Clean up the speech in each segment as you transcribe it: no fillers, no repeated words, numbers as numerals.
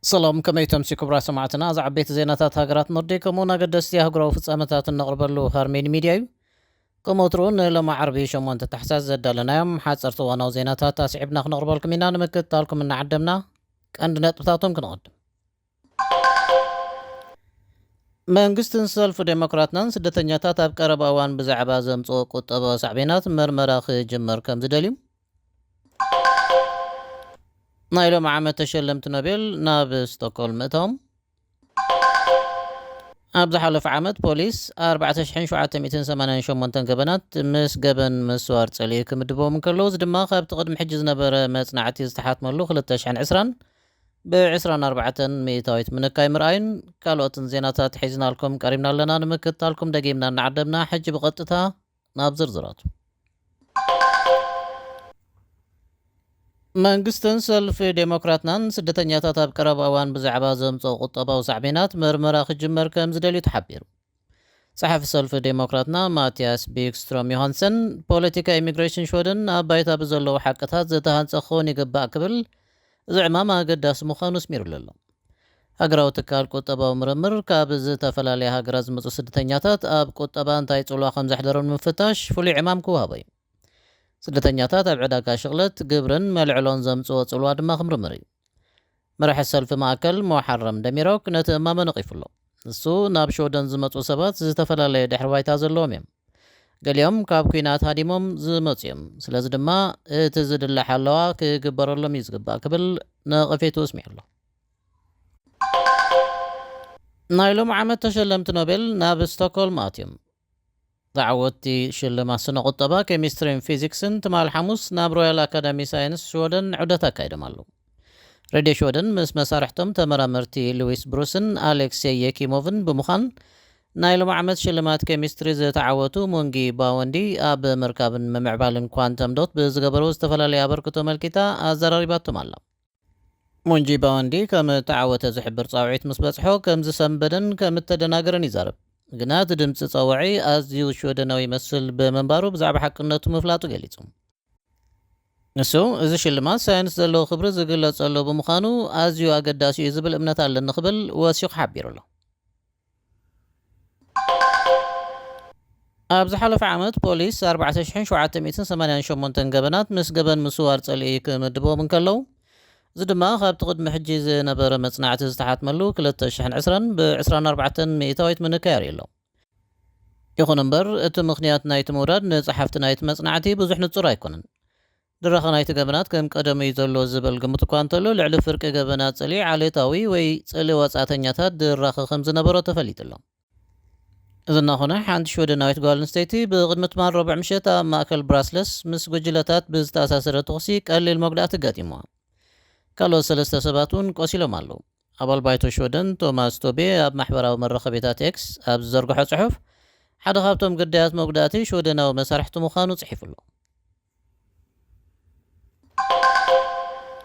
ሰላም ከመይ ተምሲ ክብራ ሰማዕትና ዛ ዓበይቲ ዜናታት ሃገራት ኖርዲክ ከምኡውን ኣገደስቲ ኣህጉራዊ ፍጻመታት እነቕርበሉ ሃርሜን ሚድያ እዩ። ከምኡትሩን ሎማ ዓርቢ 8 ታሕሳስ ዘዳለናዮም ሓፀርቲ እዋናዊ ዜናታት ኣስዒብና ክነቕርበልኩም ኢና። ንምክትታልኩም እናዓደምና ቀንዲ ነጥብታቶም ክንቐድም። መንግስትን ሰልፊ ዴሞክራትናን ስደተኛታት ኣብ ቀረባ እዋን ብዛዕባ ዘምጽኦ ቁጠባ ሳዕቤናት መርመራ ክጅመር ከም ዝደልዩ ናይ ሎም ዓመት ተሸለምቲ ኖቤል ናብ ስቶክሆልም እቶም ኣብ ዝሓለፈ ዓመት ፖሊስ 4788 ገበናት ምስ ገበን ምስዋር ጸልዩ ክምድቦም ከለዉ እዚ ድማ ካብቲ ቅድሚ ሕጂ ዝነበረ መጽናዕቲ ዝተሓትመሉ 2020 ብ24 ሚእታዊት ምንካይ ምርኣይን ካልኦትን ዜናታት ሒዝናልኩም ቀሪብና ኣለና። ንምክትታልኩም ደጊምና እናዓደምና ሕጂ ብቐጥታ ናብ ዝርዝራቱ። መንግስትን ሰልፊ ዴሞክራትናን ስደተኛታት ኣብ ቀረባ እዋን ብዛዕባ ዘምጽኦ ቁጠባዊ ሳዕቤናት መርመራ ክጅመር ከም ዝደልዩ ተሓቢሩ። ጸሓፊ ሰልፊ ዴሞክራትና ማቲያስ ቢክስትሮም ዮሃንሰን ፖለቲካ ኢሚግሬሽን ሽወደን ኣብ ባይታ ብዘለዉ ሓቅታት ዝተሃንጸ ክኸውን ይግባእ ክብል እዚ ዕማም ኣገዳሲ ምዃኑ ኣስሚሩሉ ኣሎ። ሃገራዊ ትካል ቁጠባዊ ምርምር ካብ ዝተፈላለየ ሃገራት ዝመጹ ስደተኛታት ኣብ ቁጠባ እንታይ ጽልዋ ከም ዘሕደሮም ምፍታሽ ፍሉይ ዕማም ክውሃቦ እዩ። ስደተኛታት ኣብ ዕዳጋ ሽቕለት ግብርን መልዕሎን ዘምጽኦ ጽልዋ ድማ ክምርምር እዩ። መራሒ ሰልፊ ማእከል ሞሓረም ደሚሮክ ነቲ እማመ ነቒፉሎ። ንሱ ናብ ሽወደን ዝመጹ ሰባት ዝተፈላለየ ድሕሪ ባይታ ዘለዎም እዮም። ገሊኦም ካብ ኩናት ሃዲሞም ዝመጹ እዮም። ስለዚ ድማ እቲ ዝድላሕ ኣለዋ ክግበረሎም እዩ ዝግባእ ክብል ነቐፌቱ ኣስሚዑ ኣሎ። ናይ ሎም ዓመት ተሸለምቲ ኖቤል ናብ ስቶክሆልም ኣትዮም። ዛዕወቲ ሽልማት ስነ ቁጠባ ኬሚስትሪን ፊዚክስን ትማል ሓሙስ ናብ ሮያል ኣካዳሚ ሳይንስ ሽወደን ዑደት ኣካይዶም ኣለዉ። ሬድዮ ሽወደን ምስ መሳርሕቶም ተመራመርቲ ሉዊስ ብሩስን ኣሌክሴይ የኪሞቭን ብምዃን ናይ ሎም ዓመት ሽልማት ኬሚስትሪ ዝተዓወቱ ሞንጊ ባወንዲ ኣብ ምርካብን ምምዕባልን ኳንተም ዶት ብዝገበሩ ዝተፈላለየ ኣበርክቶ መልኪታ ኣዘራሪባቶም ኣላ። ሞንጂ ባወንዲ ከም ተዓወተ ዝሕብር ጻውዒት ምስ በጽሖ ከም ዝሰንበደን ከም እተደናገረን ይዛረብ። ግና እቲ ድምፂ ጸውዒ ኣዝዩ ሽወደናዊ ይመስል ብምንባሩ ብዛዕባ ሓቅነቱ ምፍላጡ ገሊጹ። ንሱ እዚ ሽልማት ሳይንስ ዘለዎ ክብሪ ዝግለጸሎ ብምዃኑ ኣዝዩ ኣገዳሲ እዩ ዝብል እምነት ኣለኒ ክብል ወሲኹ ሓቢሩ ኣሎ። ኣብ ዝሓለፈ ዓመት ፖሊስ 4788 ገበናት ምስ ገበን ምስዋር ጸልዩ ክምድቦም እንከለዉ እዚ ድማ ካብቲ ቅድሚ ሕጂ ዝነበረ መጽናዕቲ ዝተሓትመሉ 2020 ብ24 ሚእታዊት ምንካይ ኣሎ። ይኹን እምበር እቲ ምኽንያት ናይቲ ምውራድ ንጸሓፍቲ ናይቲ መጽናዕቲ ብዙሕ ንጹር ኣይኮነን። ድረኻ ናይቲ ገበናት ከም ቀደም እዩ ዘሎ ዝብል ግምት እኳ እንተሎ ልዕሊ ፍርቂ ገበናት ጸልዩ ዓሌታዊ ወይ ጸሊ ወጻእተኛታት ድራኸ ከም ዝነበሮ ተፈሊጡ ኣሎ። እዚ እናኾነ ሓንቲ ሽወደናዊት ጓል ኣንስተይቲ ብቅድሚ ትማል ረቡዕ ምሸት ኣብ ማእከል ብራስለስ ምስ ጉጅለታት ብዝተኣሳሰረ ትኹሲ ቀሊል መጉዳእቲ ገጢምዋ። ካልኦት 3 ሰባት እውን ቆሲሎም ኣለዉ። ኣባል ባይቶ ሽወደን ቶማስ ቶቤ ኣብ ማሕበራዊ መራኸቢታት ኤክስ ኣብ ዝዘርግሖ ጽሑፍ ሓደ ካብቶም ግዳያት መጉዳእቲ ሽወደናዊ መሳርሕቲ ምዃኑ ጽሒፉሎ።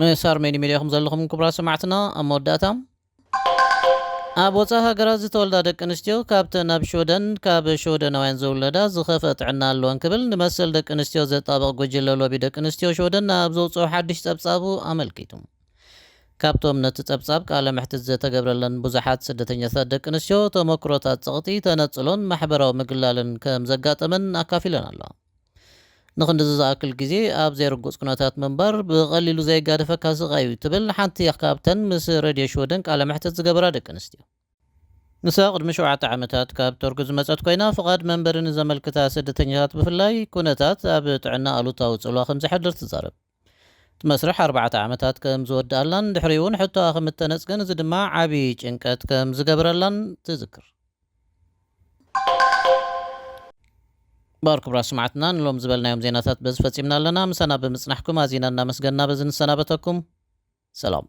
ምስ ኣርሜኒ ሚድያ ከም ዘለኹም ክቡራ ሰማዕትና ኣብ መወዳእታ ኣብ ወፃኢ ሃገራት ዝተወልዳ ደቂ ኣንስትዮ ካብተን ኣብ ሽወደን ካብ ሽወደናውያን ዝውለዳ ዝኸፈ ጥዕና ኣለወን ክብል ንመሰል ደቂ ኣንስትዮ ዘጣበቕ ጉጅለ ሎቢ ደቂ ኣንስትዮ ሽወደን ኣብ ዘውፅኦ ሓድሽ ጸብጻቡ ኣመልኪቱ። ካብቶም ነቲ ጸብጻብ ቃለ መሕትት ዘተገብረለን ብዙሓት ስደተኛታት ደቂ ኣንስትዮ ተመክሮታት ጸቕጢ ተነጽሎን ማሕበራዊ ምግላልን ከም ዘጋጠመን ኣካፊለን ኣለዋ። ንኽንዲ ዝኣክል ግዜ ኣብ ዘይርጉፅ ኩነታት ምንባር ብቐሊሉ ዘይጋደፈካ ስቓይ እዩ ትብል ሓንቲ ካብተን ምስ ሬድዮ ሽወደን ቃለ መሕትት ዝገበራ ደቂ ኣንስትዮ። ንሳ ቅድሚ 7 ዓመታት ካብ ቶርኪ ዝመጸት ኮይና ፍቓድ መንበሪ ንዘመልክታ ስደተኛታት ብፍላይ ኩነታት ኣብ ጥዕና ኣሉታዊ ጽልዋ ከም ዘሕድር ትዛረብ። እቲ መስርሕ 4 ዓመታት ከም ዝወድኣላን ድሕሪ እውን ሕቶኣ ከም እተነጽገን እዚ ድማ ዓብዪ ጭንቀት ከም ዝገበረላን ትዝክር። ባር ክቡራ ሰማዕትና ንሎም ዝበልናዮም ዜናታት በዚ ፈጺምና ኣለና። ምሳና ብምጽናሕኩም ኣዚና እናመስገንና በዚ ንሰናበተኩም ሰላም።